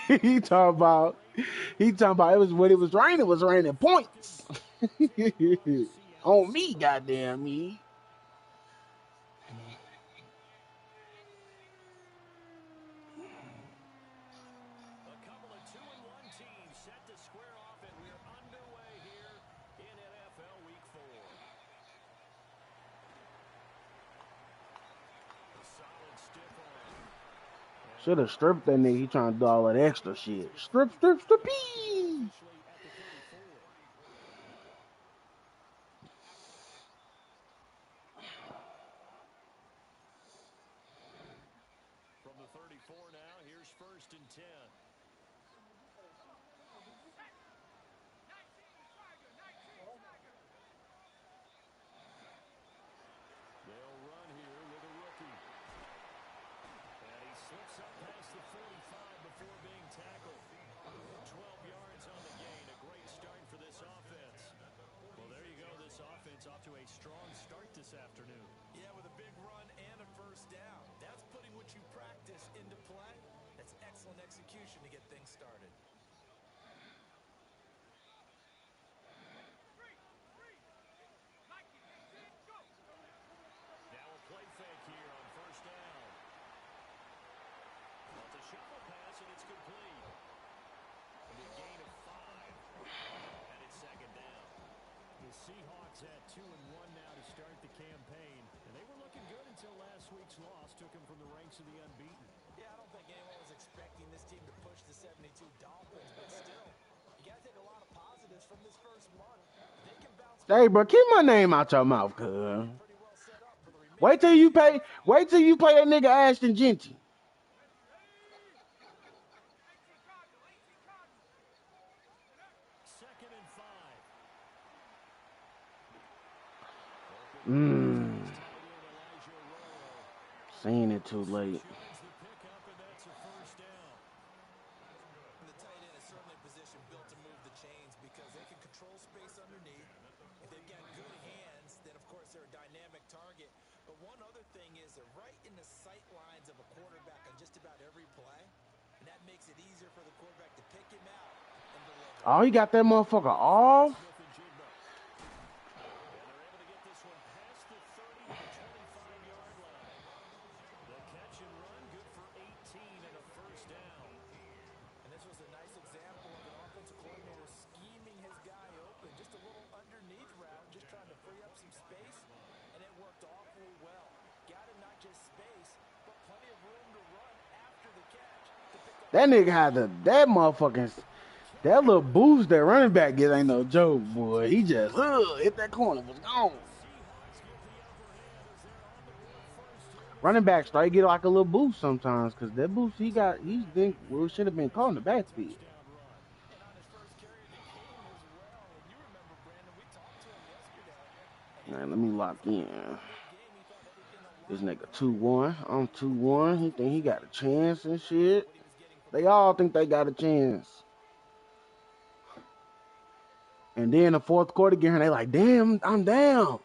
he talking about it was when it was raining points. On me, goddamn me. A couple of 2-1 teams set to square off, and we're underway here in NFL Week 4. A solid stiff arm. Should have stripped that nigga. He trying to do all that extra shit. Strip, strippy. Officially at the 34. From the 34 now, here's 1st and 10. They'll run here with a rookie. And he slips up past the 45 before being tackled. 12 yards on the gain. A great start for this offense. Well, there you go. This offense off to a strong start this afternoon. Yeah, with a big run and a 1st down. That's putting what you practice into play. That's excellent execution to get things started. Now a play fake here on 1st down. Well, it's a shuffle pass, and it's complete. And a gain of 5. And it's 2nd down. The Seahawks at 2-1 now to start the campaign. And they were looking good until last week's loss took them from the ranks of the unbeaten. Yeah, I don't think anyone was expecting this team to push the 72 Dolphins, but still, you got to take a lot of positives from this first month. They can bounce back. Hey, bro, keep my name out your mouth, cuz. Pretty well set up for the remainder. Wait till you play that nigga Ashton Genty. 2nd and 5. Saying it too late. Turns the pickup, and that's a 1st down. The tight end is certainly a position built to move the chains because they can control space underneath. If they've got good hands, then of course they're a dynamic target. But one other thing is they're right in the sight lines of a quarterback on just about every play. And that makes it easier for the quarterback to pick him out and deliver. Oh, he got that motherfucker off. Smith and Jigba. And they're able to get this one past the 30 to 25-yard line. The catch and run, good for 18 and a 1st down. And this was a nice example of an offensive coordinator scheming his guy open. Just a little underneath route, just trying to free up some space. And it worked awfully well. Got him not just space, but plenty of room to run after the catch. That nigga had that motherfucking, that little boost that running back get ain't no joke, boy. He just hit that corner, was gone. Running backs start get like a little boost sometimes, cause that boost he got, should have been caught in the backfield. And on his first carry of the game as well. And you remember, Brandon, we talked to him yesterday. Man, let me lock in. Game, he thought everything This nigga 2-1. I'm 2-1. He think he got a chance and shit. They all think they got a chance. And then the 4th quarter game, they like, damn, I'm down.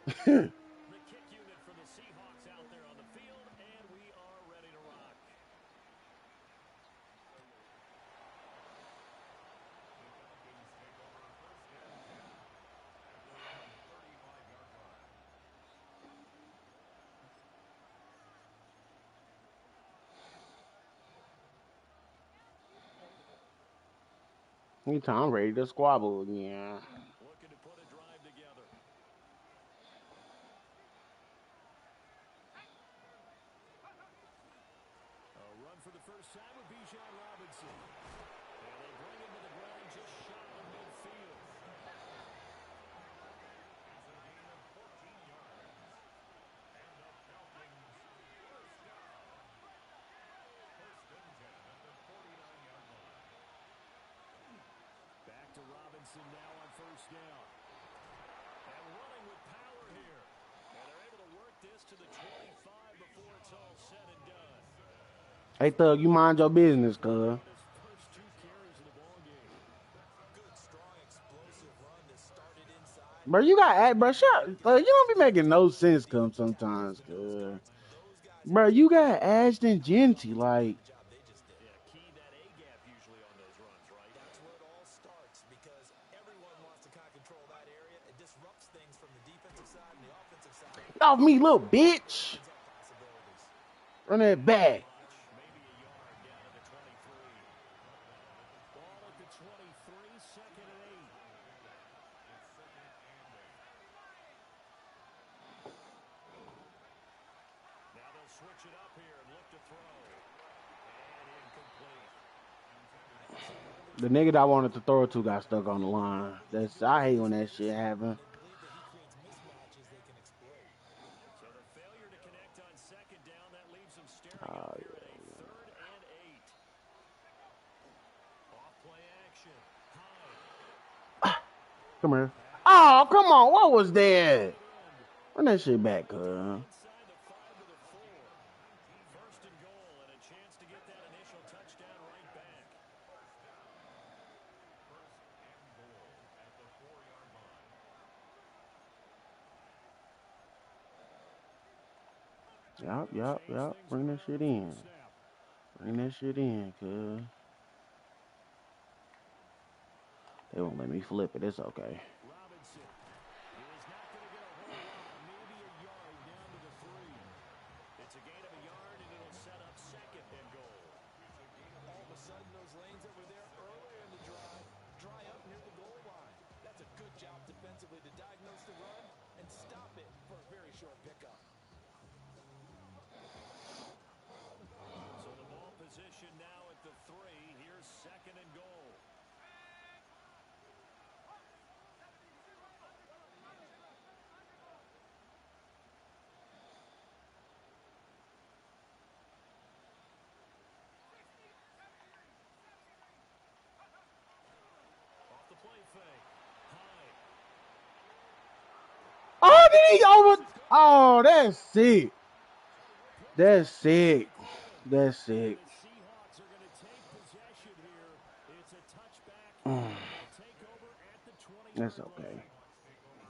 The kick unit for the Seahawks out there on the field, and we are ready to rock. Anytime I'm ready to squabble again. Looking to put a drive together. A run for the first time with Bijan Robinson. And they bring him to the ground just shot of midfield. Back to Robinson now on 1st down. And running with power here. And they're able to work this to the 25 before it's all said and done. Hey, Thug, you mind your business, cuz. His first 2 carries of the ball game. good, strong, explosive run that started inside. Bro, you got, bro, shut. You don't be making no sense, sometimes, cuz. Those guys Bro, you got Ashton Genty, like. job they just did. off me, little bitch. Run that back. Maybe a yard down to the 23. Ball at the 23, second and 8. Now they'll switch it up here and look to throw. And incomplete. The nigga that I wanted to throw it to got stuck on the line. I hate when that shit happen. So the failure to connect on second down, that leaves them staring up here at a third and 8. Off play action. High. Come here. Oh, come on. What was that? Run that shit back, cuz. Inside the 5 to the 4. First and goal and a chance to get that initial touchdown right back. Yup. Bring that shit in. Bring that shit in, cuz. They won't let me flip it. It's okay. Robinson is not going to get a whole lot, maybe a yard down to the 3. It's a gain of a yard, and it'll set up second and goal. All of a sudden, those lanes that were there earlier in the drive dry up near the goal line. That's a good job defensively to diagnose the run and stop it for a very short pickup. So the ball position now at the 3. Here's second and goal. Off the play fake. High. Oh, did he over? Oh, that's sick. That's sick. That's sick. The Seahawks are going to take possession here. It's a touchback. They'll take over at the 20-yard That's line. okay.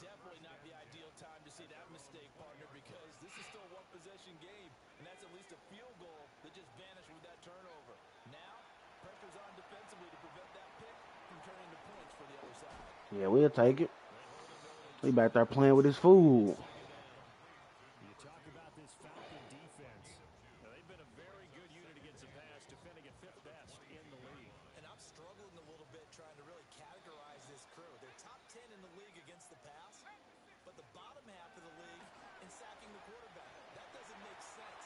Definitely not the ideal time to see that mistake, partner, because this is still a one-possession game, and that's at least a field goal that just vanished with that turnover. Now, pressure's on defensively to prevent that pick from turning to points for the other side. Yeah, we'll take it. He back there playing with his food. You talk about this Falcon defense. Now, they've been a very good unit against the pass, defending at 5th best in the league. And I'm struggling a little bit trying to really categorize this crew. They're top 10 in the league against the pass, but the bottom half of the league in sacking the quarterback. That doesn't make sense.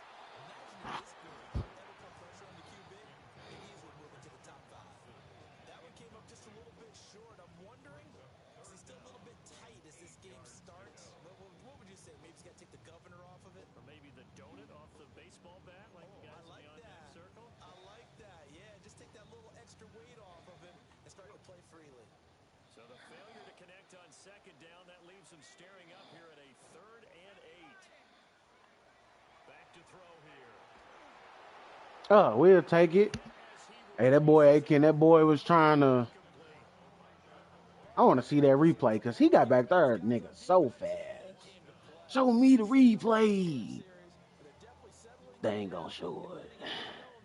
Imagine if this group ever put pressure on the QB, they easily move into the top 5. That one came up just a little bit short. I'm wondering, is he still a little bit tight as this game starts? What would you say? Maybe he's got to take the governor off of it? Or maybe the donut off the baseball bat, like the guys I like in the on-deck that. circle. I like that. Yeah, just take that little extra weight off of him and start to play freely. So the failure to connect on second down, that leaves them staring up here at a third and 8. Back to throw here. Oh, we'll take it. Hey, that boy Aiken, that boy was trying to. I want to see that replay because he got back there, nigga, so fast. Show me the replay. They ain't gonna show it.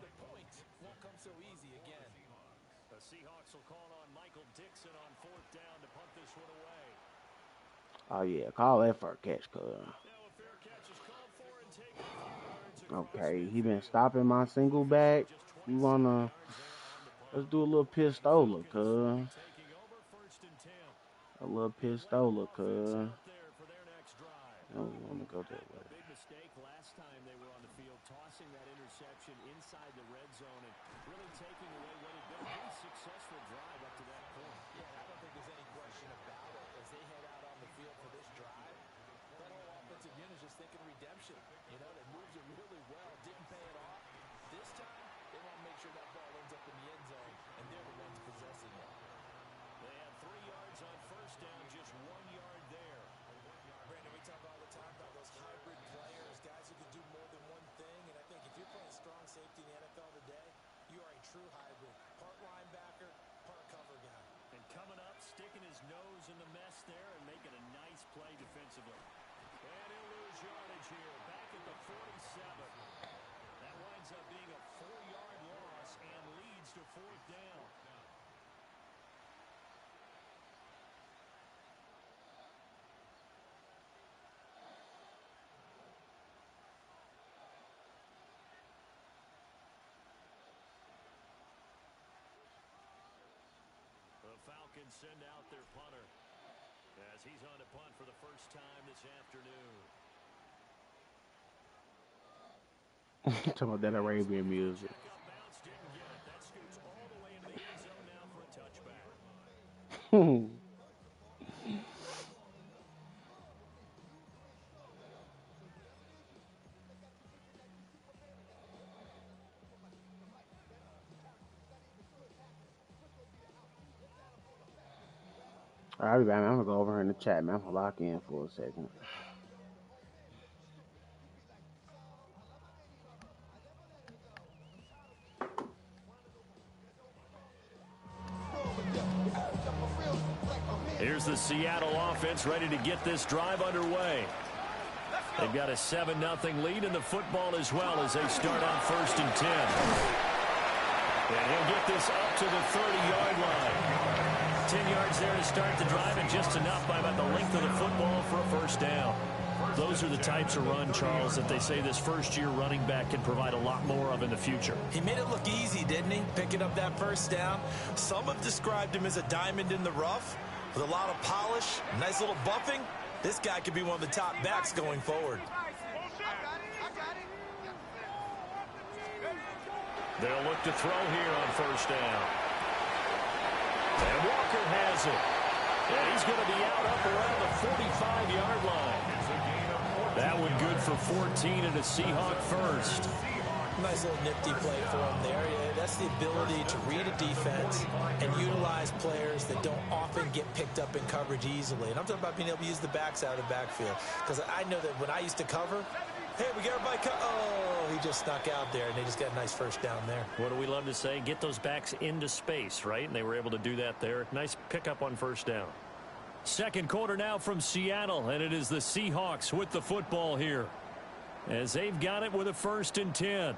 The points won't come so easy again. The Seahawks will call on Michael Dixon on 4th down to punt this one away. Oh yeah, call that for a catch, cuz. Now a fair catch is called for and taken a few yards across. Okay, he been stopping my single back. You wanna? Let's do a little pistola, cuz. Taking over 1st and 10. A little pistola, cuz. Out there for their next drive. I don't want to go that way. A big mistake last time they were on the field, tossing that interception inside the red zone and really taking away what had been a pretty successful drive up to that point. Yeah, I don't think there's any question about it. As they head out on the field for this drive, that whole offensive unit is just thinking redemption. You know, they moved it really well, didn't pay it off. This time, they want to make sure that ball ends up in the end zone, and they're the ones possessing it. They had 3 yards on 1st down, just 1 yard there. Brandon, we talk all the time about those hybrid players, guys who can do more than one thing, and I think if you're playing strong safety in the NFL today, you are a true hybrid. Part linebacker, part cover guy. And coming up, sticking his nose in the mess there and making a nice play defensively. And he'll lose yardage here, back at the 47. That winds up being a 4-yard loss and leads to 4th down. and send out their punter as he's on to punt for the first time this afternoon. Talking about that Arabian music. Bounce didn't get it. That scoots all the way into the end zone now for a touchback. All right, man. I'm gonna go over here in the chat, man. I'm gonna lock in for a second. Here's the Seattle offense ready to get this drive underway. They've got a 7-0 lead in the football as well as they start on 1st and 10. And he'll get this up to the 30-yard line. 10 yards there to start the drive, and just enough by about the length of the football for a first down. Those are the types of run, Charles, that they say this first-year running back can provide a lot more of in the future. He made it look easy, didn't he? Picking up that first down. Some have described him as a diamond in the rough with a lot of polish, nice little buffing. This guy could be one of the top backs going forward. They'll look to throw here on first down. And Walker has it. And he's going to be out up around the 45-yard line. That one good for 14 and a Seahawk first. Nice little nifty play for him there. Yeah, that's the ability to read a defense and utilize players that don't often get picked up in coverage easily. And I'm talking about being able to use the backs out of the backfield. Because I know that when I used to cover, hey, we got everybody oh, he just snuck out there, and they just got a nice first down there. What do we love to say? Get those backs into space, right? And they were able to do that there. Nice pickup on first down. Second quarter now from Seattle, and it is the Seahawks with the football here as they've got it with a 1st and 10.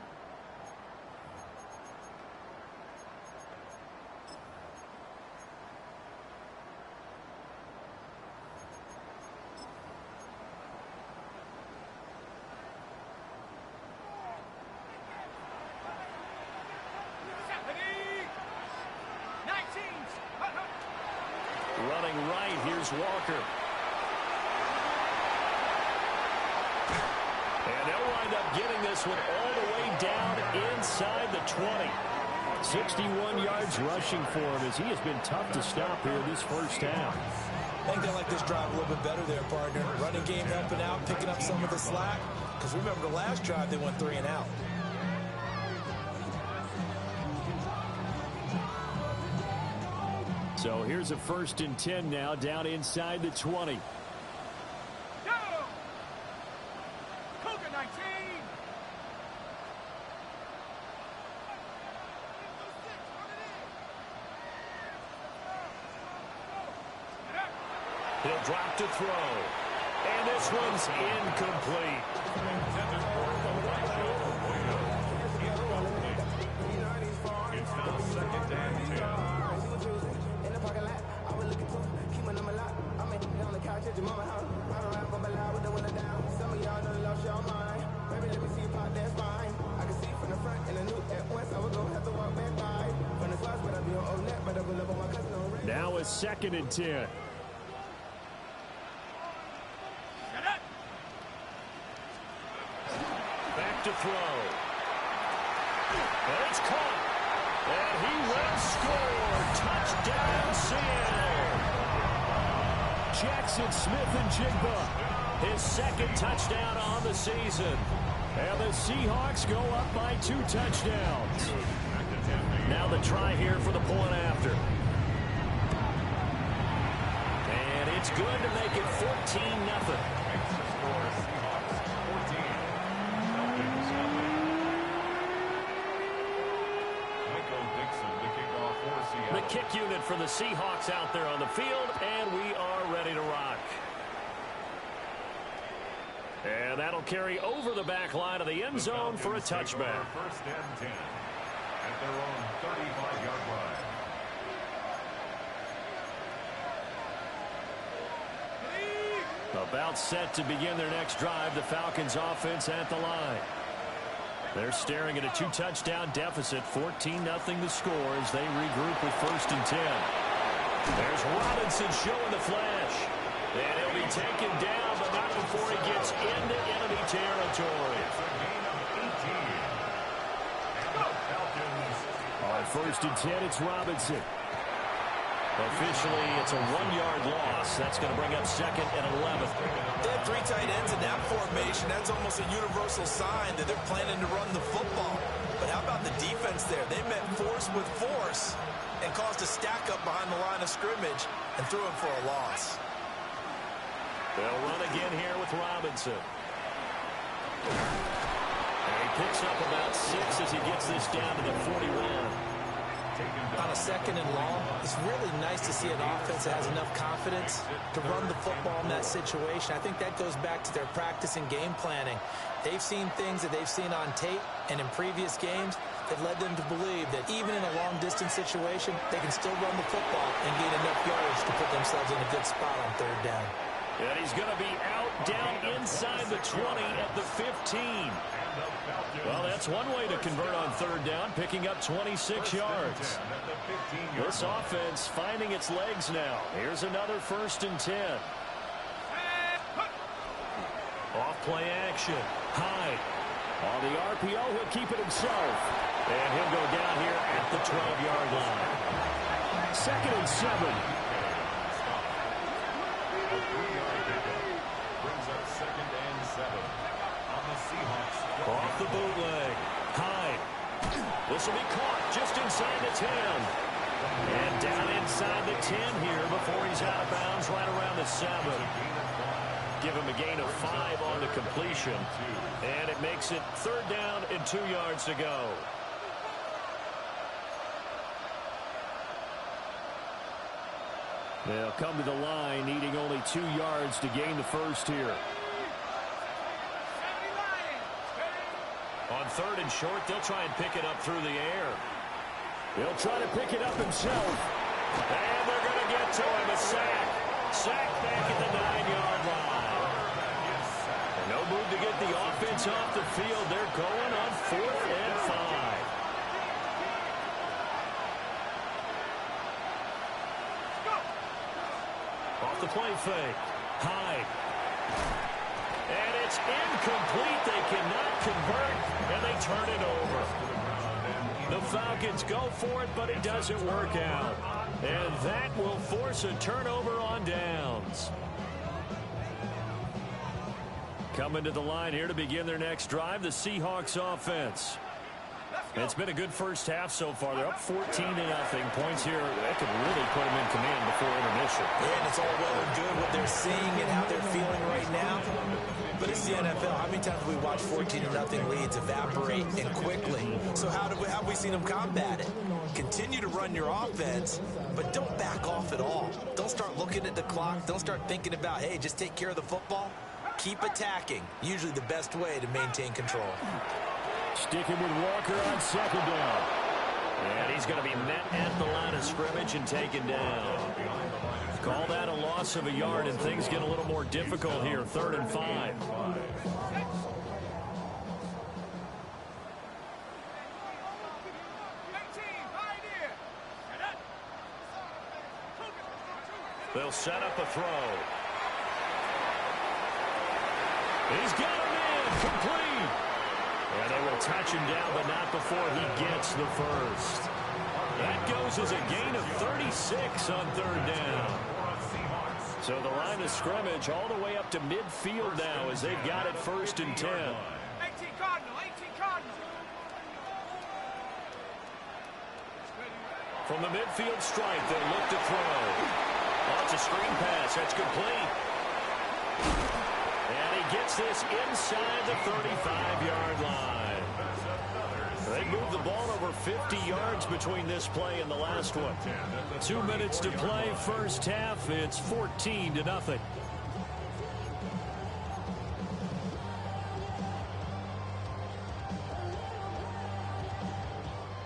Running right, here's Walker. And they'll wind up getting this one all the way down inside the 20. 61 yards rushing for him as he has been tough to stop here this first half. I think they like this drive a little bit better there, partner. Running game helping out, picking up some of the slack. Because remember the last drive, they went 3 and out. So here's a 1st and 10 now down inside the 20. He'll drop to throw. And this one's incomplete. It's now 2nd and 10. Now a 2nd and 10. Back to throw. And it's caught. And he will score. Touchdown, Seattle. Jackson Smith-Njigba, his 2nd touchdown on the season. And the Seahawks go up by 2 touchdowns. Now the try here for the point after. And it's good to make it 14-0. The kick unit for the Seahawks out there on the field, and we are ready to rock. And that'll carry over the back line of the end zone for a touchback. 1st and 10 at their own 35-yard line. About set to begin their next drive, the Falcons offense at the line. They're staring at a 2-touchdown deficit, 14-0 the score as they regroup with 1st and 10. There's Robinson showing the flash. And he'll be taken down, but not before he gets into enemy territory. On 1st and 10, it's Robinson. Officially, it's a 1-yard loss. That's going to bring up 2nd and 11. They have 3 tight ends in that formation. That's almost a universal sign that they're planning to run the football. But how about the defense there? They met force with force and caused a stack up behind the line of scrimmage and threw him for a loss. They'll run again here with Robinson. And he picks up about 6 as he gets this down to the 41. On a 2nd and long, it's really nice to see an offense that has enough confidence to run the football in that situation. I think that goes back to their practice and game planning. They've seen things that they've seen on tape and in previous games that led them to believe that even in a long-distance situation, they can still run the football and gain enough yards to put themselves in a good spot on 3rd down. And he's going to be out down inside the 20 at the 15. Well, that's one way to convert on 3rd down, picking up 26 yards. This offense finding its legs now. Here's another 1st and 10. Off play action. Hyde. On the RPO, he'll keep it himself. And he'll go down here at the 12-yard line. 2nd and 7. Brings up 2nd and 7 on the Seahawks. Off the bootleg. Hyde. This will be caught just inside the 10. And down inside the 10 here before he's out of bounds right around the 7. Give him a gain of 5 on the completion. And it makes it 3rd down and 2 yards to go. They'll come to the line needing only 2 yards to gain the first here. On 3rd and short, they'll try and pick it up through the air. He'll try to pick it up himself. And they're going to get to him. A sack. Sack back at the 9-yard line. And no move to get the offense off the field. They're going on 4th and 5. Off the play fake. Hyde. And it's incomplete. They cannot convert, and they turn it over. The Falcons go for it, but it doesn't work out. And that will force a turnover on downs. Coming to the line here to begin their next drive, the Seahawks offense. It's been a good first half so far. They're up 14-0. Points here, that could really put them in command before intermission. Yeah, and it's all well and good what they're seeing and how they're feeling right now. But it's the NFL. How many times have we watched 14-0 leads evaporate and quickly? So how have we seen them combat it? Continue to run your offense, but don't back off at all. Don't start looking at the clock. Don't start thinking about, hey, just take care of the football. Keep attacking. Usually the best way to maintain control. Sticking with Walker on 2nd down. And he's going to be met at the line of scrimmage and taken down. Call that a loss of a yard, and things get a little more difficult here. 3rd and 5. They'll set up a throw. He's got him in. Complete. And they will touch him down, but not before he gets the first. That goes as a gain of 36 on 3rd down. So the line of scrimmage all the way up to midfield now as they've got it 1st and 10. 18 Cardinal. From the midfield stripe, they'll look to throw. Oh, it's a screen pass. That's complete. And he gets this inside the 35-yard line. They moved the ball over 50 yards between this play and the last one. 2 minutes to play, first half. It's 14-0.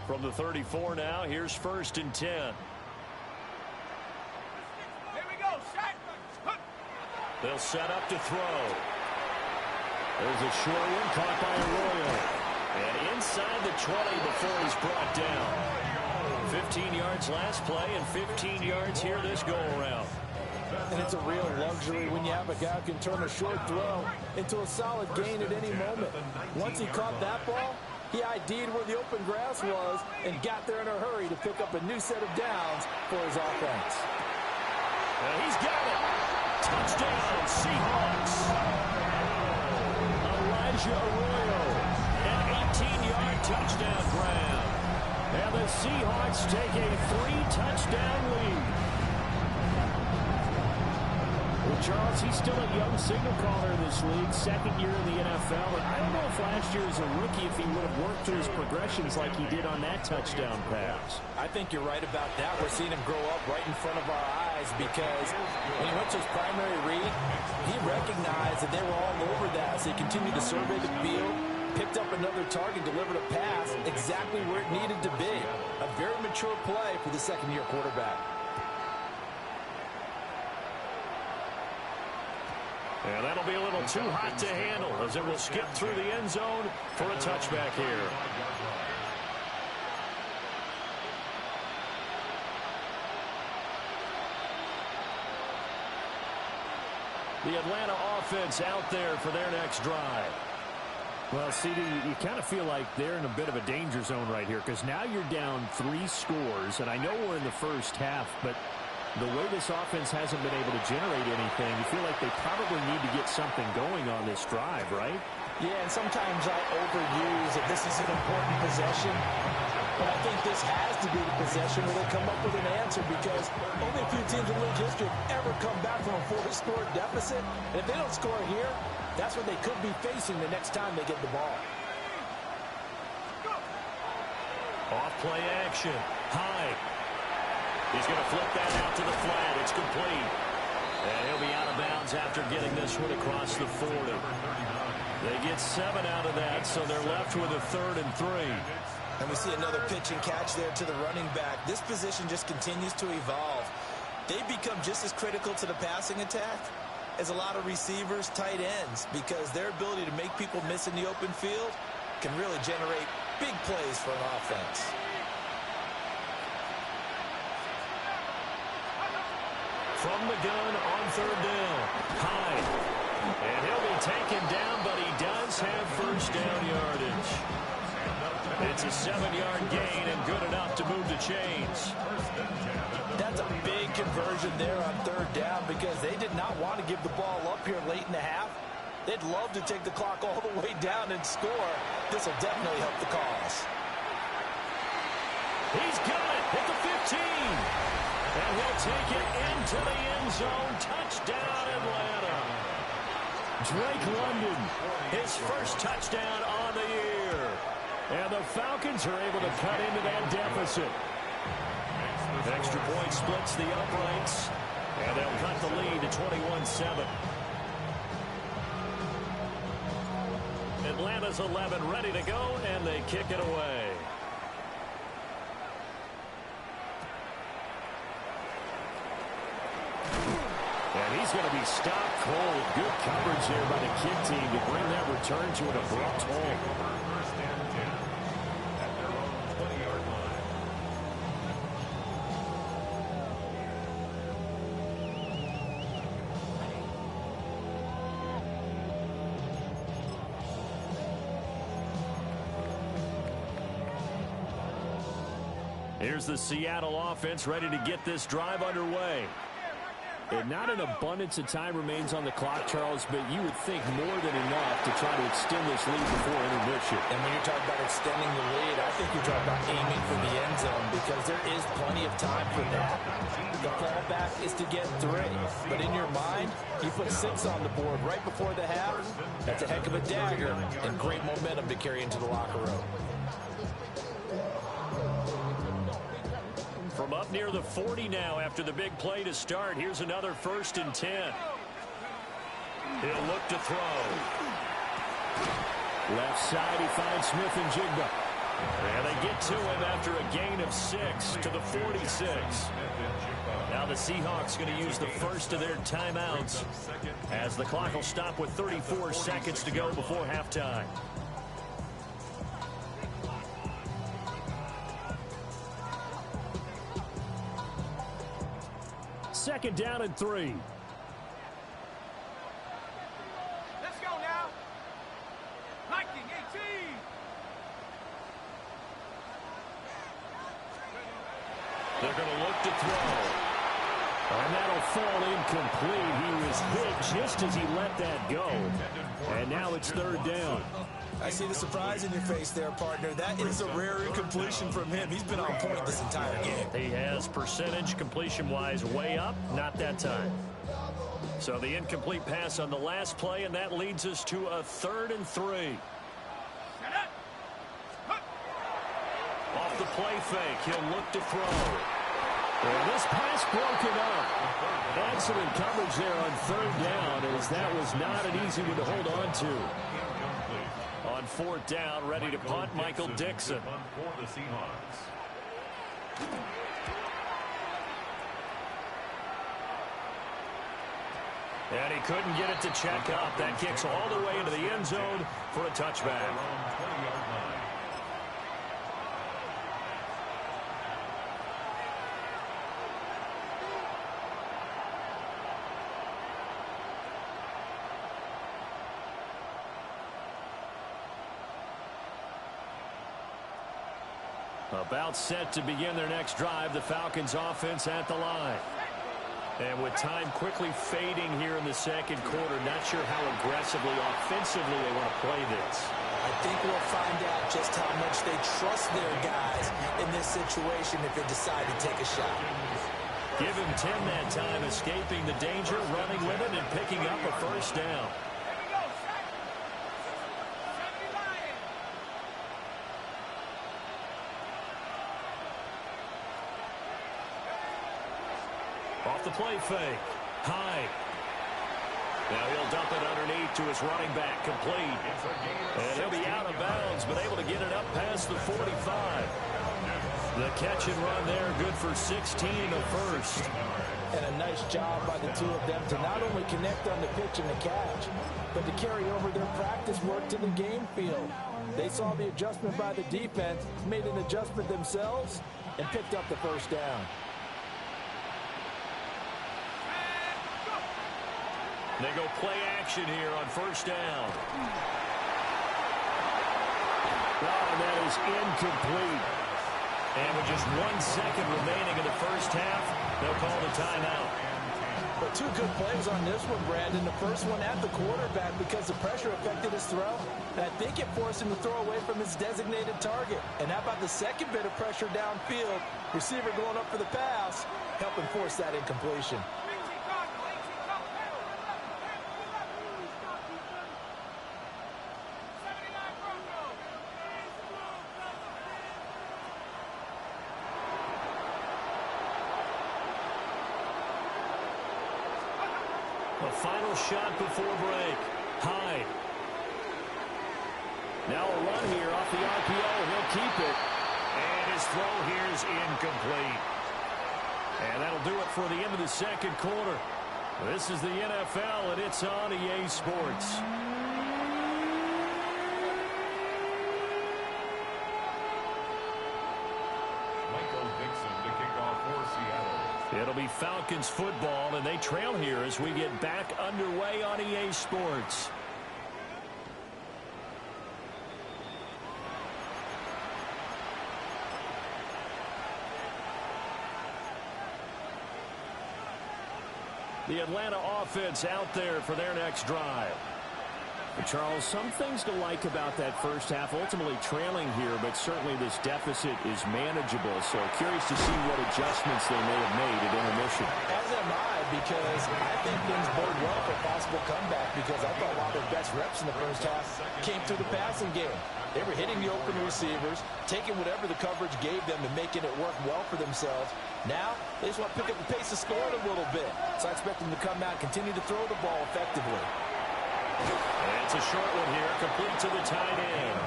From the 34 now, here's 1st and 10. Here we go. Shot. They'll set up to throw. There's a short one caught by Arroyo. And inside the 20 before he's brought down. 15 yards last play and 15 yards here this go-around. And it's a real luxury when you have a guy who can turn a short throw into a solid gain at any moment. Once he caught that ball, he ID'd where the open grass was and got there in a hurry to pick up a new set of downs for his offense. He's got it. Touchdown, Seahawks. Elijah Arroyo, an 18-yard touchdown grab. And the Seahawks take a 3-touchdown lead. Well, Charles, he's still a young signal caller in this league, second year in the NFL. And I don't know if last year as a rookie, if he would have worked through his progressions like he did on that touchdown pass. I think you're right about that. We're seeing him grow up right in front of our eyes because when he went to his primary read, he recognized that they were all over that. So he continued to survey the field, picked up another target, delivered a pass exactly where it needed to be. A very mature play for the second-year quarterback. And that'll be a little too hot to handle as it will skip through the end zone for a touchback here. The Atlanta offense out there for their next drive. Well, CD, you kind of feel like they're in a bit of a danger zone right here because now you're down 3 scores, and I know we're in the first half, but the way this offense hasn't been able to generate anything, you feel like they probably need to get something going on this drive, right? Yeah, and sometimes I overuse that this is an important possession, but I think this has to be the possession where they come up with an answer because only a few teams in league history have ever come back from a 4-score deficit, and if they don't score here, that's what they could be facing the next time they get the ball. Off play action. High. He's going to flip that out to the flat. It's complete. And he'll be out of bounds after getting this one across the 40. They get 7 out of that, so they're left with a 3rd and 3. And we see another pitch and catch there to the running back. This position just continues to evolve. They become just as critical to the passing attack as a lot of receivers, tight ends, because their ability to make people miss in the open field can really generate big plays for an offense. From the gun on 3rd down. Hyde. And he'll be taken down, but he does have first down yardage. It's a 7-yard gain and good enough to move the chains. That's a big conversion there on 3rd down because they did not want to give the ball up here late in the half. They'd love to take the clock all the way down and score. This will definitely help the cause. He's got it at the 15. And he'll take it into the end zone. Touchdown, Atlanta. Drake London, his first touchdown on the year. And the Falcons are able to cut into that deficit. Extra point splits the uprights. And they'll cut the lead to 21-7. Atlanta's 11 ready to go, and they kick it away. And he's going to be stopped cold. Good coverage here by the kick team to bring that return to an abrupt halt. First and 10 at their own 20-yard line. Here's the Seattle offense ready to get this drive underway. And not an abundance of time remains on the clock, Charles, but you would think more than enough to try to extend this lead before intermission. And when you're talking about extending the lead, I think you're talking about aiming for the end zone because there is plenty of time for that. The fallback is to get 3. But in your mind, you put 6 on the board right before the half. That's a heck of a dagger and great momentum to carry into the locker room. From up near the 40 now after the big play to start. Here's another 1st and 10. He'll look to throw. Left side, he finds Smith and Jigba. And they get to him after a gain of 6 to the 46. Now the Seahawks going to use the first of their timeouts as the clock will stop with 34 seconds to go before halftime. second down and 3. Let's go now. Lightning 18. They're going to look to throw. And that'll fall incomplete. He was hit just as he let that go. And now it's third down. I see the surprise in your face there, partner. That is a rare incompletion from him. He's been on point this entire game. He has percentage completion-wise way up. Not that time. So the incomplete pass on the last play, and that leads us to a 3rd and 3. Off the play fake, he'll look to throw. And this pass broken up. Excellent coverage there on 3rd down, as that was not an easy one to hold on to. On 4th down, ready to punt, Michael Dixon. For the Seahawks. And he couldn't get it to check up. That kicks all the way into the end zone for a touchback. About set to begin their next drive, the Falcons offense at the line. And with time quickly fading here in the second quarter, not sure how aggressively, offensively they want to play this. I think we'll find out just how much they trust their guys in this situation if they decide to take a shot. Give him 10 that time, escaping the danger, running with it, and picking up a first down. Off the play fake. High. Now he'll dump it underneath to his running back. Complete. And he'll be out of bounds, but able to get it up past the 45. The catch and run there, good for 16, a first. And a nice job by the two of them to not only connect on the pitch and the catch, but to carry over their practice work to the game field. They saw the adjustment by the defense, made an adjustment themselves, and picked up the first down. They go play action here on first down. Oh, that is incomplete. And with just 1 second remaining in the first half, they'll call the timeout. But 2 good plays on this one, Brandon. The first one at the quarterback because the pressure affected his throw. And I think it forced him to throw away from his designated target. And how about the second bit of pressure downfield? Receiver going up for the pass, helping force that incompletion. A final shot before break. High. Now a run here off the RPO, and he'll keep it. And his throw here is incomplete. And that'll do it for the end of the second quarter. This is the NFL, and it's on EA Sports. Michael Dixon to kick off for Seattle. It'll be Falcons football, and they trail here as we get back underway on EA Sports. The Atlanta offense out there for their next drive. Charles, some things to like about that first half, ultimately trailing here, but certainly this deficit is manageable. So curious to see what adjustments they may have made at intermission. As am I, because I think things bode well for a possible comeback, because I thought a lot of their best reps in the first half came through the passing game. They were hitting the open receivers, taking whatever the coverage gave them and making it work well for themselves. Now, they just want to pick up the pace of scoring a little bit. So I expect them to come out and continue to throw the ball effectively. And it's a short one here, complete to the tight end.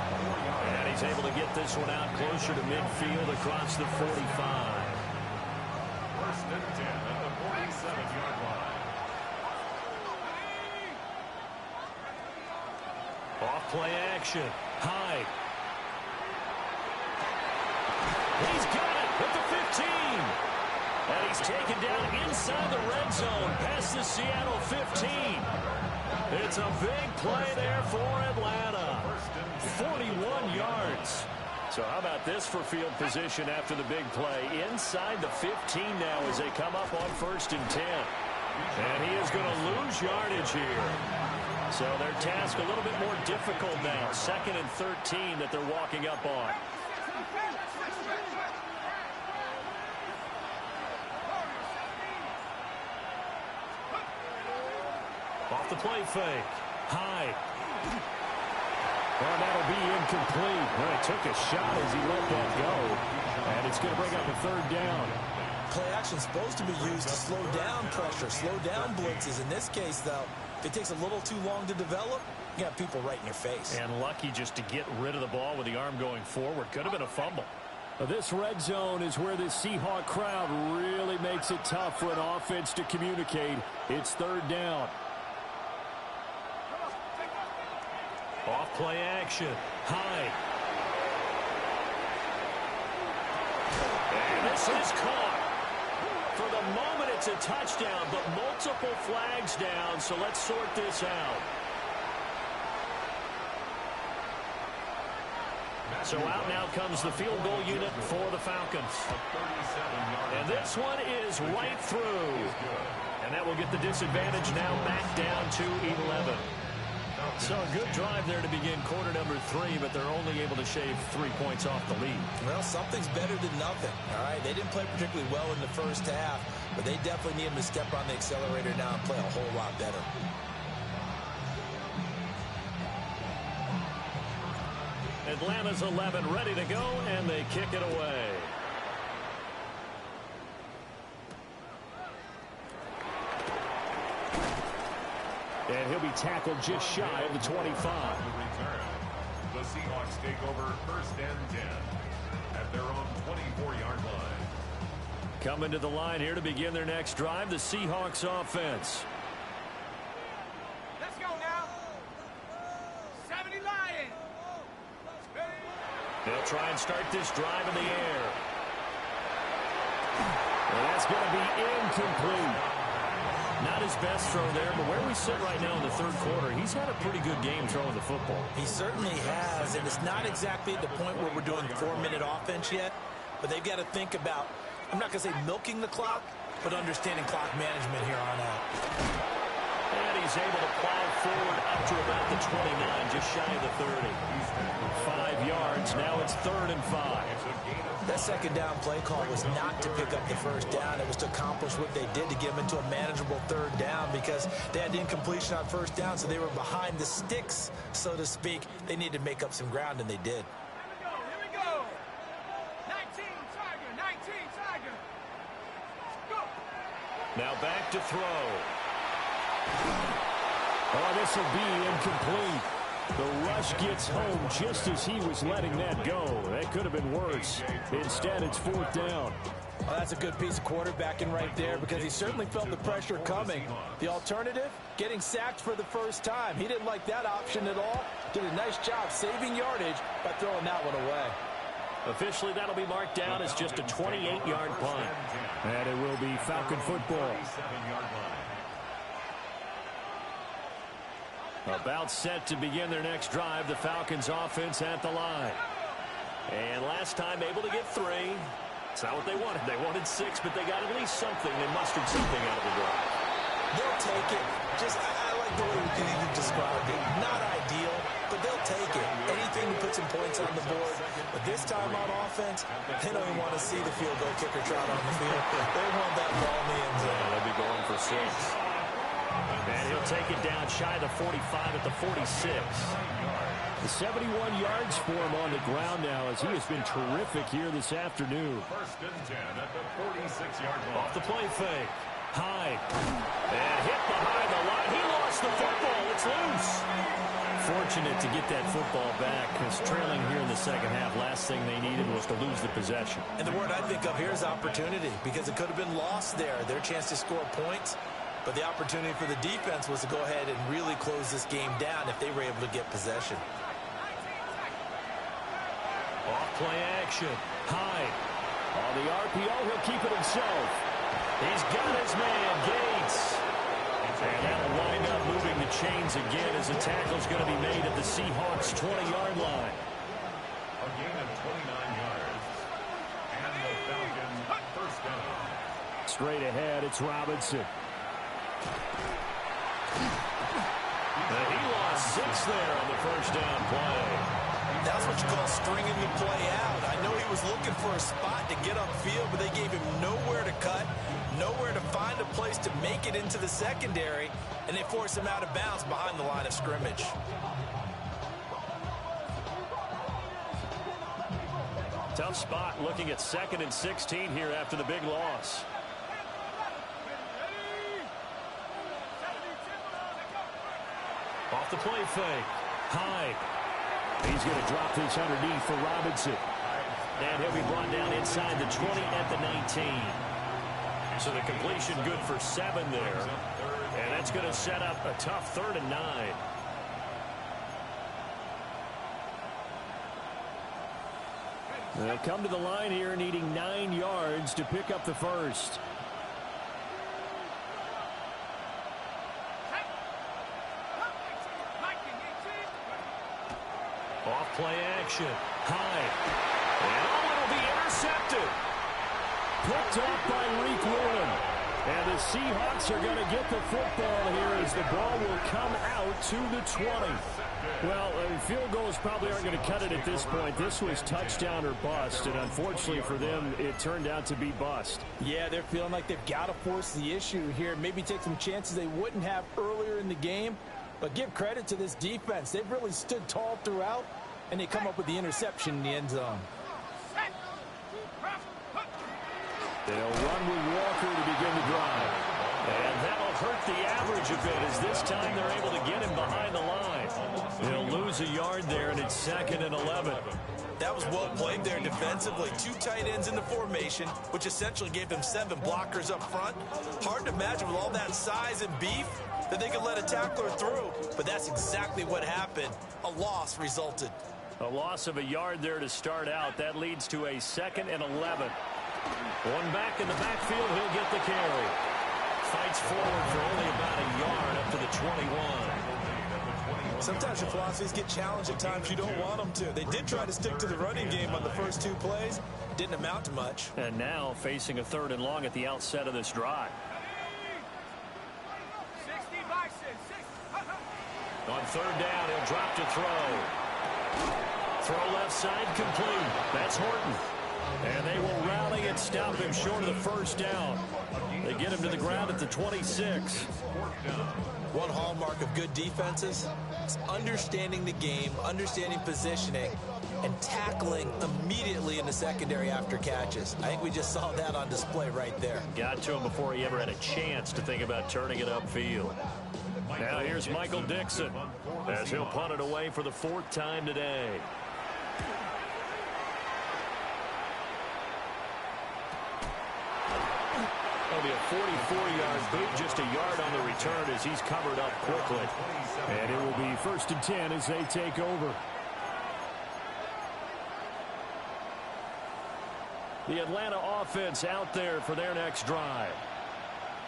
And he's able to get this one out closer to midfield across the 45. First and 10 at the 47-yard line. Off play action. High. He's got it at the 15. And he's taken down inside the red zone past the Seattle 15. It's a big play there for Atlanta. 41 yards. So how about this for field position after the big play? Inside the 15 now as they come up on 1st and 10. And he is going to lose yardage here. So their task a little bit more difficult now. 2nd and 13 that they're walking up on. Off the play fake. Hyde. Well, that'll be incomplete. Well, he took a shot as he let that go. And it's going to bring up a 3rd down. Play action is supposed to be used to slow down pressure, slow down blitzes. In this case, though, if it takes a little too long to develop, you got people right in your face. And lucky just to get rid of the ball with the arm going forward. Could have been a fumble. This red zone is where the Seahawk crowd really makes it tough for an offense to communicate. It's 3rd down. Off play action. Hyde. And this is caught. For the moment, it's a touchdown, but multiple flags down, so let's sort this out. So out now comes the field goal unit for the Falcons. And this one is right through. And that will get the disadvantage now back down to 11. So a good drive there to begin quarter number 3, but they're only able to shave 3 points off the lead. Well, something's better than nothing, all right? They didn't play particularly well in the first half, but they definitely need them to step on the accelerator now and play a whole lot better. Atlanta's 11 ready to go, and they kick it away. And he'll be tackled just shy of the 25. The Seahawks take over 1st and 10 at their own 24-yard line. Coming to the line here to begin their next drive, the Seahawks offense. Let's go now. 70 Lions. They'll try and start this drive in the air. And that's going to be incomplete. Not his best throw there, but where we sit right now in the 3rd quarter, he's had a pretty good game throwing the football. He certainly has, and it's not exactly at the point where we're doing 4-minute offense yet, but they've got to think about, I'm not going to say milking the clock, but understanding clock management here on out. And he's able to plow forward up to about the 29, just shy of the 30. 5 yards, now it's 3rd and 5. That 2nd down play call was not to pick up the 1st down. It was to accomplish what they did to get them into a manageable 3rd down because they had incompletion on 1st down, so they were behind the sticks, so to speak. They needed to make up some ground, and they did. Here we go. 19 Tiger, 19 Tiger. Go. Now back to throw. Oh, this will be incomplete. The rush gets home just as he was letting that go. That could have been worse. Instead, it's 4th down. Well, that's a good piece of quarterbacking right there because he certainly felt the pressure coming. The alternative, getting sacked for the 1st time. He didn't like that option at all. Did a nice job saving yardage by throwing that one away. Officially, that'll be marked down as just a 28-yard punt. And it will be Falcon football. About set to begin their next drive, the Falcons offense at the line. And last time able to get 3. It's not what they wanted. They wanted 6, but they got at least something. They mustered something out of the drive. They'll take it. I like the way you described it. Not ideal, but they'll take it. Anything to put some points on the board. But this time on offense, they don't even want to see the field goal kicker trot on the field. They want that ball in the end zone. They'll be going for 6. And he'll take it down shy of the 45 at the 46. 71 yards for him on the ground now as he has been terrific here this afternoon. 1st and 10 at the 46-yard line. Off the play fake. Hyde. And hit behind the line. He lost the football. It's loose. Fortunate to get that football back because trailing here in the 2nd half, last thing they needed was to lose the possession. And the word I think of here is opportunity because it could have been lost there. Their chance to score points. But the opportunity for the defense was to go ahead and really close this game down if they were able to get possession. Off play action. Hyde. On the RPO, he'll keep it himself. He's got his man, Gates. And that'll wind up moving the chains again as the tackle's going to be made at the Seahawks' 20-yard line. A gain of 29 yards. And the Falcons first down. Straight ahead, it's Robinson. He lost 6 there on the first down play. That's what you call stringing the play out. I know he was looking for a spot to get upfield, but they gave him nowhere to cut, nowhere to find a place to make it into the secondary, and they forced him out of bounds behind the line of scrimmage. Tough spot looking at 2nd and 16 here after the big loss. Off the play fake. Hyde. He's going to drop this underneath for Robinson. And he'll be brought down inside the 20 at the 19. So the completion good for 7 there. And that's going to set up a tough 3rd and 9. They'll come to the line here needing 9 yards to pick up the first. Off play action. High. And it'll be intercepted. Picked off by Reek Woolen. And the Seahawks are going to get the football here as the ball will come out to the 20. Well, field goals probably aren't going to cut it at this point. This was touchdown or bust, and unfortunately for them, it turned out to be bust. Yeah, they're feeling like they've got to force the issue here. Maybe take some chances they wouldn't have earlier in the game. But give credit to this defense. They've really stood tall throughout, and they come up with the interception in the end zone. They'll run with Walker to begin the drive. And that'll hurt the average a bit as this time they're able to get him behind the line. They'll lose a yard there, and it's 2nd and 11. That was well played there defensively. 2 tight ends in the formation, which essentially gave them 7 blockers up front. Hard to imagine with all that size and beef that they could let a tackler through. But that's exactly what happened. A loss resulted. A loss of a yard there to start out. That leads to a 2nd and 11. One back in the backfield, he'll get the carry. Fights forward for only about a yard up to the 21. Sometimes your philosophies get challenged at times you don't want them to. They did try to stick to the running game on the first 2 plays. Didn't amount to much. And now facing a 3rd and long at the outset of this drive. On 3rd down, he'll drop to throw. Throw left side complete. That's Horton. And they will rally and stop him short of the first down. They get him to the ground at the 26. One hallmark of good defenses is understanding the game, understanding positioning, and tackling immediately in the secondary after catches. I think we just saw that on display right there. Got to him before he ever had a chance to think about turning it upfield. Now here's Michael Dixon as he'll punt it away for the 4th time today. That'll be a 44-yard boot, just a yard on the return as he's covered up quickly. And it will be 1st and 10 as they take over. The Atlanta offense out there for their next drive.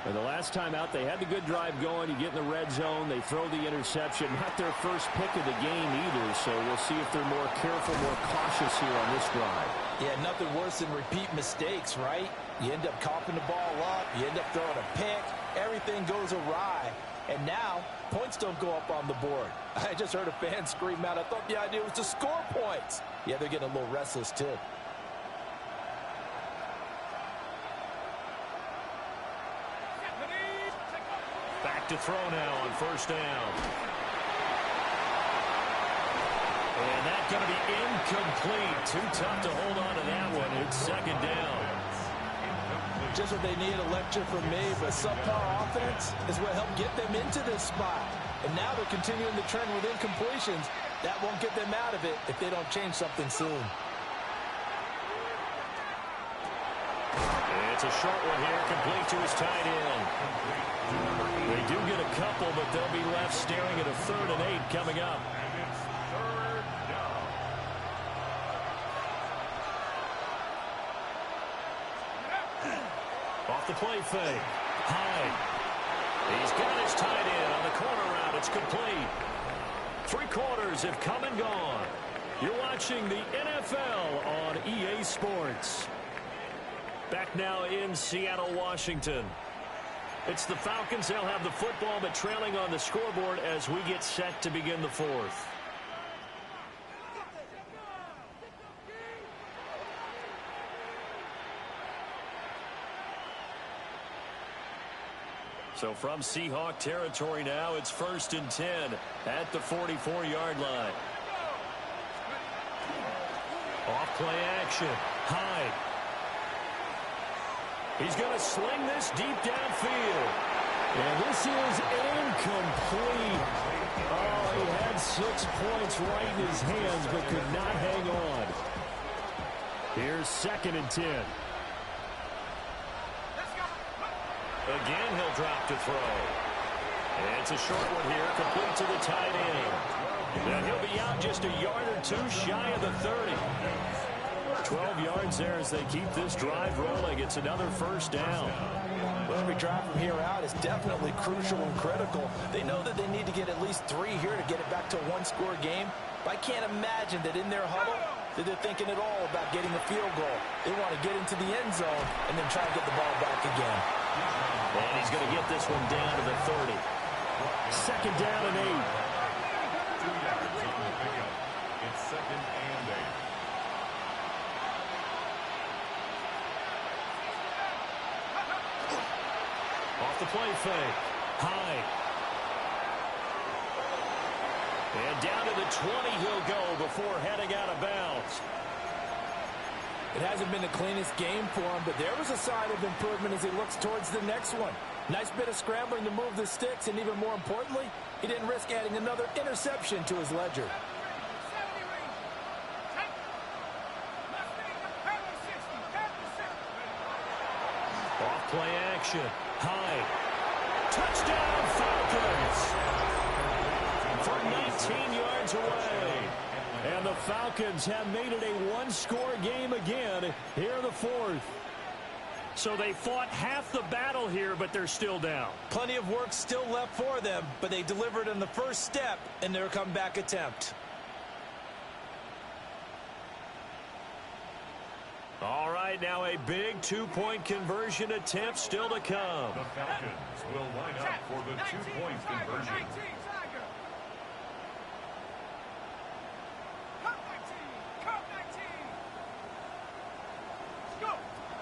And the last time out, they had the good drive going. You get in the red zone, they throw the interception. Not their first pick of the game either, so we'll see if they're more careful, more cautious here on this drive. Yeah, nothing worse than repeat mistakes, right? You end up coughing the ball up, you end up throwing a pick, everything goes awry. And now, points don't go up on the board. I just heard a fan scream out, I thought the idea was to score points. Yeah, they're getting a little restless too. Back to throw now on 1st down. And that's going to be incomplete. Too tough to hold on to that one. It's 2nd down. Just what they need, a lecture from me, but subpar offense is what helped get them into this spot. And now they're continuing the trend with incompletions. That won't get them out of it if they don't change something soon. It's a short one here, complete to his tight end. They do get a couple, but they'll be left staring at a 3rd and 8 coming up. Off the play fake. Hyde. He's got his tight end on the corner route. It's complete. 3 quarters have come and gone. You're watching the NFL on EA Sports. Back now in Seattle, Washington. It's the Falcons. They'll have the football, but trailing on the scoreboard as we get set to begin the 4th. So from Seahawk territory now, it's 1st and 10 at the 44-yard line. Off play action. Hyde. He's going to sling this deep downfield. And this is incomplete. Oh, he had 6 points right in his hands, but could not hang on. Here's 2nd and 10. Again, he'll drop to throw. And it's a short one here, complete to the tight end. And he'll be out just a yard or 2 shy of the 30. 12 yards there as they keep this drive rolling. It's another 1st down. Well, every drive from here out is definitely crucial and critical. They know that they need to get at least 3 here to get it back to a 1-score game. But I can't imagine that in their huddle that they're thinking at all about getting a field goal. They want to get into the end zone and then try to get the ball back again. And he's going to get this one down to the 30. 2nd down and 8. 2 yards on the pickup. It's 2nd and 8. Off the play fake. Hyde. And down to the 20 he'll go before heading out of bounds. It hasn't been the cleanest game for him, but there was a sign of improvement as he looks towards the next one. Nice bit of scrambling to move the sticks, and even more importantly, he didn't risk adding another interception to his ledger. Off play action. Hyde. Touchdown Falcons! For 19 yards away. And the Falcons have made it a 1-score game again here in the 4th. So they fought half the battle here, but they're still down. Plenty of work still left for them, but they delivered in the first step in their comeback attempt. All right, now a big 2-point conversion attempt still to come. The Falcons will line up for the 2-point conversion.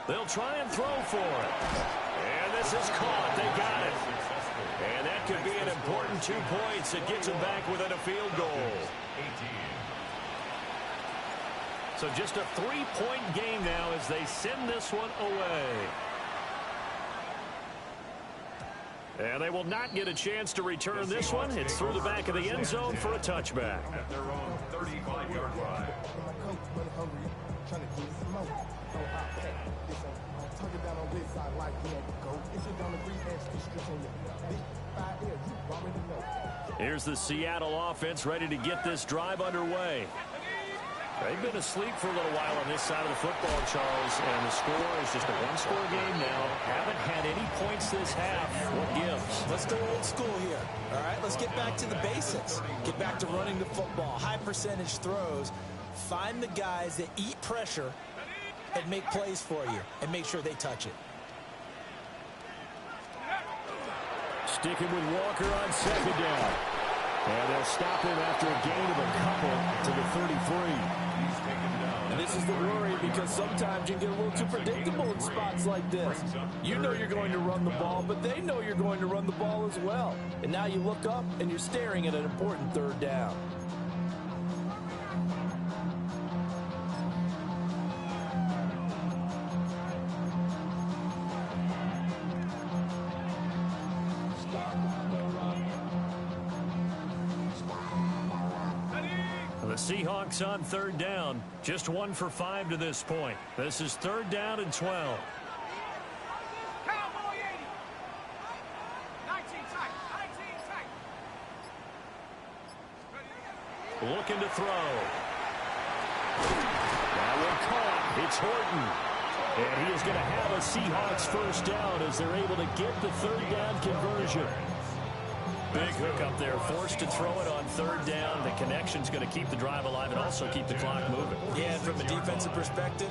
They'll try and throw for it. And this is caught. They got it. And that could be an important 2 points. It gets them back within a field goal. 18. So just a 3-point game now as they send this one away. And they will not get a chance to return this one. It's through the back of the end zone for a touchback. At their own 35-yard line. Here's the Seattle offense ready to get this drive underway. They've been asleep for a little while on this side of the football, Charles, and the score is just a 1-score game now. Haven't had any points this half. What gives? Let's go old school here. All right, let's get back to the basics. Get back to running the football, high percentage throws. Find the guys that eat pressure and make plays for you, and make sure they touch it. Sticking with Walker on 2nd down. And they'll stop him after a gain of a couple to the 33. And this is the worry, because sometimes you get a little too predictable in spots like this. You know you're going to run the ball, but they know you're going to run the ball as well. And now you look up and you're staring at an important 3rd down. The Seahawks on 3rd down. Just 1 for 5 to this point. This is 3rd down and 12. Cowboy 80. 19 tight. 19 tight. Looking to throw. That one caught. It's Horton. And he is going to have a Seahawks first down as they're able to get the third down conversion. Big hook up there, forced to throw it on third down. The connection's going to keep the drive alive and also keep the clock moving. Yeah, and from a defensive perspective,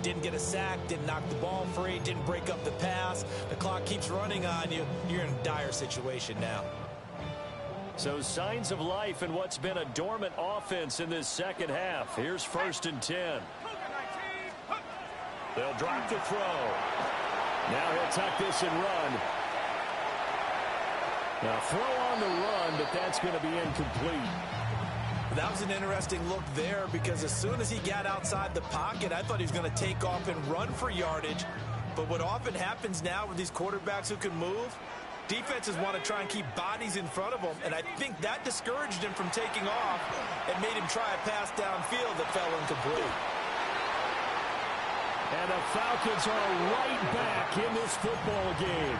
didn't get a sack, didn't knock the ball free, didn't break up the pass. The clock keeps running on you. You're in a dire situation now. So signs of life in what's been a dormant offense in this second half. Here's 1st and 10. They'll drop the throw. Now he'll tuck this and run. Now throw on the run, but that's going to be incomplete. That was an interesting look there because as soon as he got outside the pocket, I thought he was going to take off and run for yardage. But what often happens now with these quarterbacks who can move, defenses want to try and keep bodies in front of them, and I think that discouraged him from taking off and made him try a pass downfield that fell incomplete. And the Falcons are right back in this football game.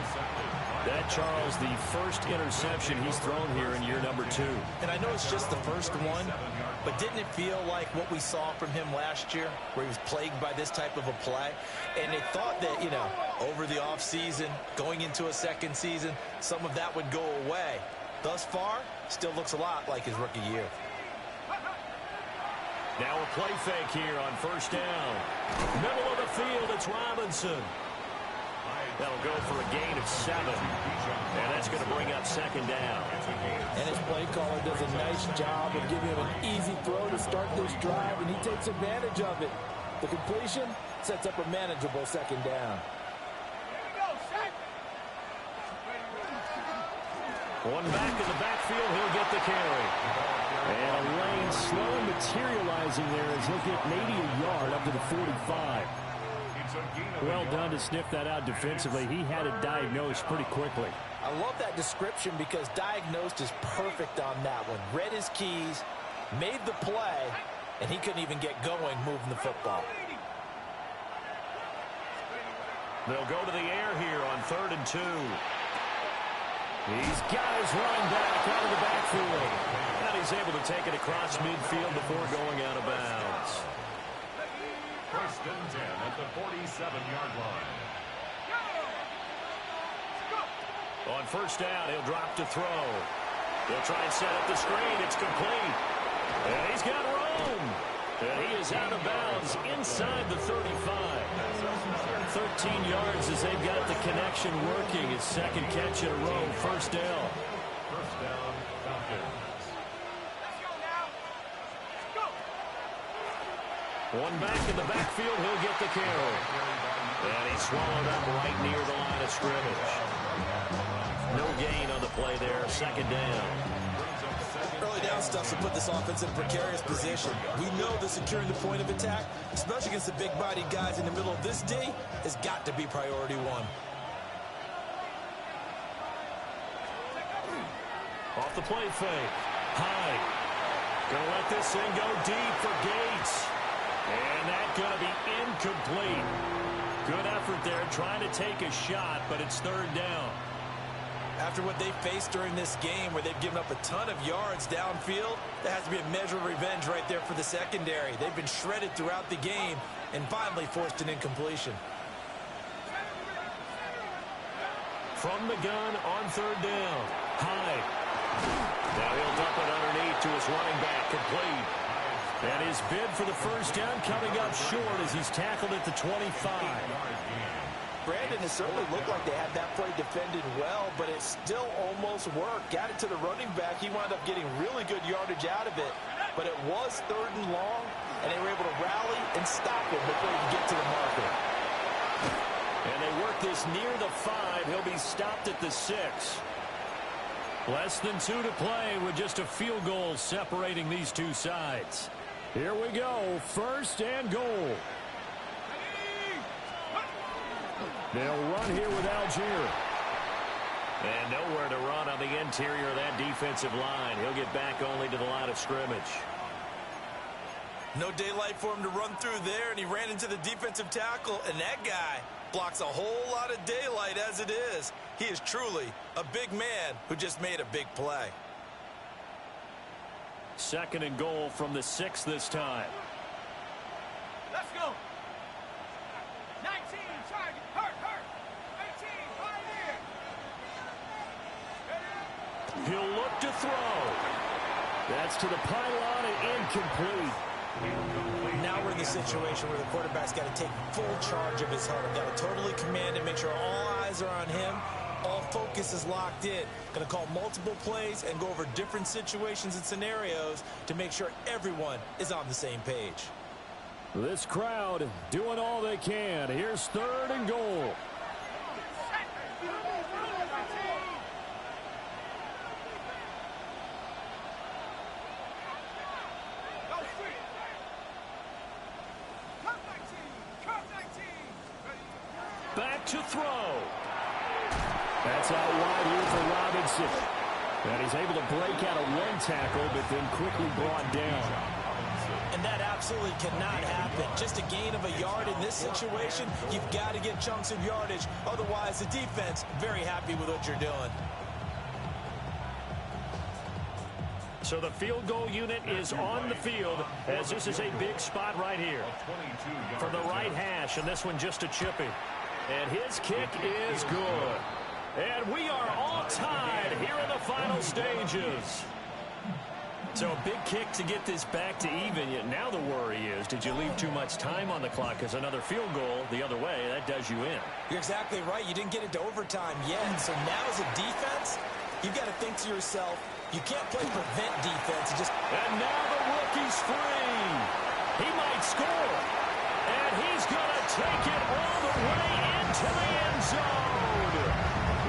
That, Charles, the first interception he's thrown here in year number 2. And I know it's just the first one, but didn't it feel like what we saw from him last year, where he was plagued by this type of a play? And they thought that, you know, over the offseason, going into a second season, some of that would go away. Thus far, still looks a lot like his rookie year. Now a play fake here on first down. Middle of the field, it's Robinson. That'll go for a gain of 7. And that's going to bring up second down. And his play caller does a nice job of giving him an easy throw to start this drive, and he takes advantage of it. The completion sets up a manageable second down. One back in the backfield, he'll get the carry. And a lane slowly materializing there as he'll get maybe a yard up to the 45. Well done to sniff that out defensively. He had it diagnosed pretty quickly. I love that description because diagnosed is perfect on that one. Read his keys, made the play, and he couldn't even get going moving the football. They'll go to the air here on 3rd and 2. He's got his running back out of the backfield. And he's able to take it across midfield before going out of bounds. 1st and 10 at the 47-yard line. On first down, he'll drop to throw. He'll try and set up the screen. It's complete. And he's got room. And he is out of bounds inside the 35. 13 yards as they've got the connection working. His second catch in a row. First down. First down, Falcons. One back in the backfield, he'll get the carry. And he's swallowed up right near the line of scrimmage. No gain on the play there, second down. Early down stuff to put this offense in a precarious position. We know that securing the point of attack, especially against the big-bodied guys in the middle of this D, has got to be priority one. Off the play fake. High. Gonna let this thing go deep for Gates. And that's going to be incomplete. Good effort there trying to take a shot, but it's third down. After what they faced during this game where they've given up a ton of yards downfield, there has to be a measure of revenge right there for the secondary. They've been shredded throughout the game and finally forced an incompletion. From the gun on third down. High. Now he'll dump it underneath to his running back, complete. And his bid for the first down coming up short as he's tackled at the 25. Brandon, it certainly looked like they had that play defended well, but it still almost worked. Got it to the running back. He wound up getting really good yardage out of it, but it was 3rd and long, and they were able to rally and stop him before he could get to the marker. And they work this near the 5. He'll be stopped at the 6. Less than 2 to play with just a field goal separating these two sides. Here we go, 1st and goal. They'll run here with Algier. And nowhere to run on the interior of that defensive line. He'll get back only to the line of scrimmage. No daylight for him to run through there, and he ran into the defensive tackle, and that guy blocks a whole lot of daylight as it is. He is truly a big man who just made a big play. 2nd and goal from the 6 this time. Let's go. 19. to throw. That's to the pylon and incomplete. Now we're in the situation where the quarterback's got to take full charge of his huddle. Got to totally command it, make sure all eyes are on him. All focus is locked in. Going to call multiple plays and go over different situations and scenarios to make sure everyone is on the same page. This crowd doing all they can. Here's 3rd and goal. Back to throw. That's out wide here for Robinson. And he's able to break out of one tackle, but then quickly brought down. And that absolutely cannot happen. Just a gain of a yard in this situation, you've got to get chunks of yardage. Otherwise, the defense very happy with what you're doing. So the field goal unit is on the field, as this is a big spot right here. From the right hash, and this one just a chippy. And his kick is good. And we are all tied here in the final stages. So a big kick to get this back to even. Yet now the worry is, did you leave too much time on the clock? Because another field goal the other way, that does you in. You're exactly right. You didn't get into overtime yet. So now as a defense, you've got to think to yourself, you can't play prevent defense. And now the rookie's free. He might score. And he's going to take it all the way into the end zone.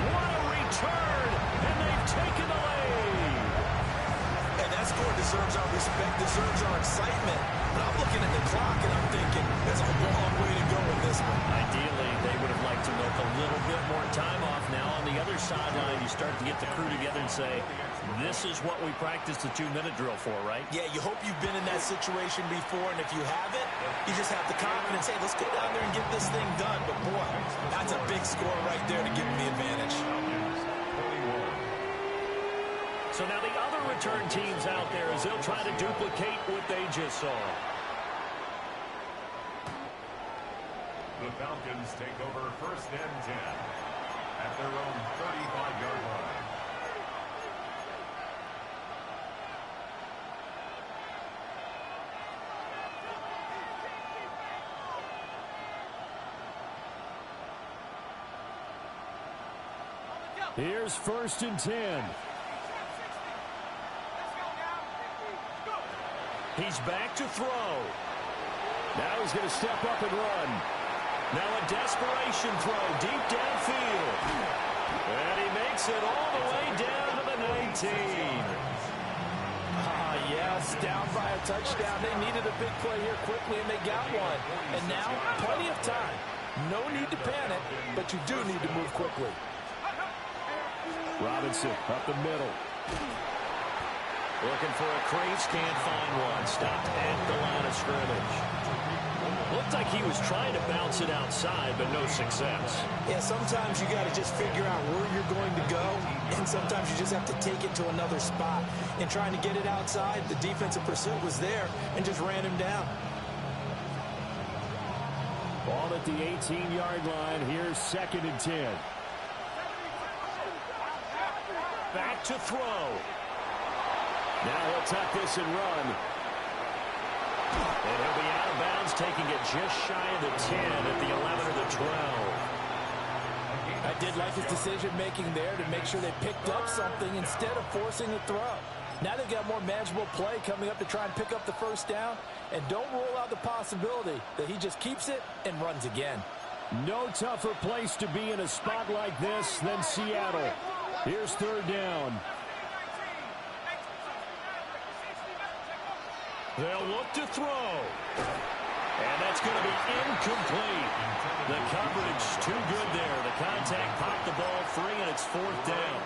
What a return. And they've taken the lead. And that score deserves our respect, deserves our excitement. But I'm looking at the clock and I'm thinking, there's a long way to go in this one. Ideally, they would have liked to milk a little bit more time off. Now on the other sideline, you start to get the crew together and say, this is what we practiced the 2-minute drill for, right? Yeah, you hope you've been in that situation before, and if you haven't, you just have the confidence, hey, let's go down there and get this thing done. But boy, that's a big score right there to give them the advantage. So now the other return teams out there as they'll try to duplicate what they just saw. The Falcons take over 1st and 10 at their own 35-yard line. Here's 1st and 10. He's back to throw. Now he's going to step up and run. Now a desperation throw deep downfield. And he makes it all the way down to the 19. Yes, down by a touchdown. They needed a big play here quickly, and they got one. And now, plenty of time. No need to panic, but you do need to move quickly. Robinson up the middle. Looking for a crease, can't find one. Stopped at the line of scrimmage. Looked like he was trying to bounce it outside, but no success. Yeah, sometimes you got to just figure out where you're going to go, and sometimes you just have to take it to another spot. And trying to get it outside, the defensive pursuit was there and just ran him down. Ball at the 18-yard line. Here's 2nd and 10. Back to throw. Now he'll tuck this and run. And he'll be out of bounds, taking it just shy of the 10 at the 11 or the 12. I did like his decision-making there to make sure they picked up something instead of forcing a throw. Now they've got more manageable play coming up to try and pick up the 1st down. And don't rule out the possibility that he just keeps it and runs again. No tougher place to be in a spot like this than Seattle. Here's 3rd down. They'll look to throw. And that's going to be incomplete. The coverage too good there. The contact popped the ball free, and it's 4th down.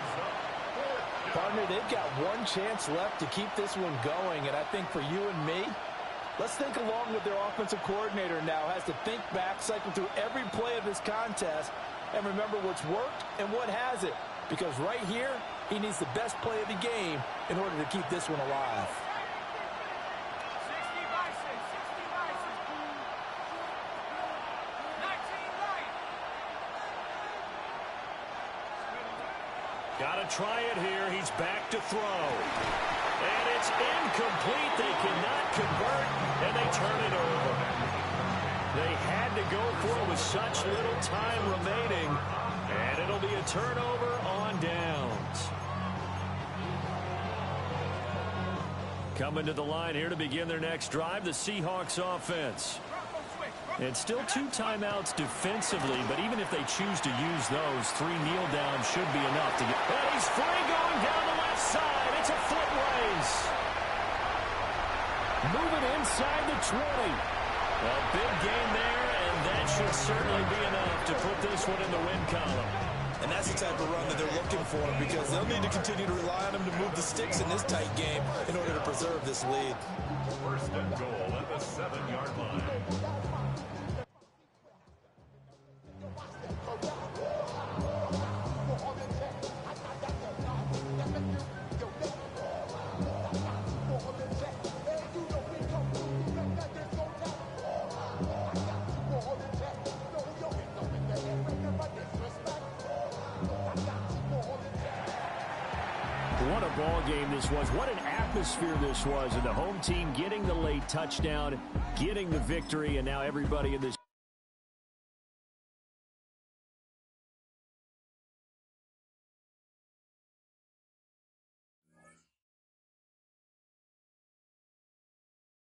Partner, they've got one chance left to keep this one going, and I think for you and me, let's think along with their offensive coordinator now. Has to think back, cycle through every play of this contest, and remember what's worked and what hasn't. Because right here, he needs the best play of the game in order to keep this one alive. Got to try it here. He's back to throw. And it's incomplete. They cannot convert, and they turn it over. They had to go for it with such little time remaining, and it'll be a turnover on downs. Coming to the line here to begin their next drive, the Seahawks offense. It's still 2 timeouts defensively, but even if they choose to use those, 3 kneel downs should be enough to get. And he's free going down the left side. It's a foot race. Moving inside the 20. A big gain there, and that should certainly be enough to put this one in the win column. And that's the type of run that they're looking for, because they'll need to continue to rely on him to move the sticks in this tight game in order to preserve this lead. First and goal at the 7-yard line. What a ball game this was. What an atmosphere this was. And the home team getting the late touchdown, getting the victory, and now everybody in this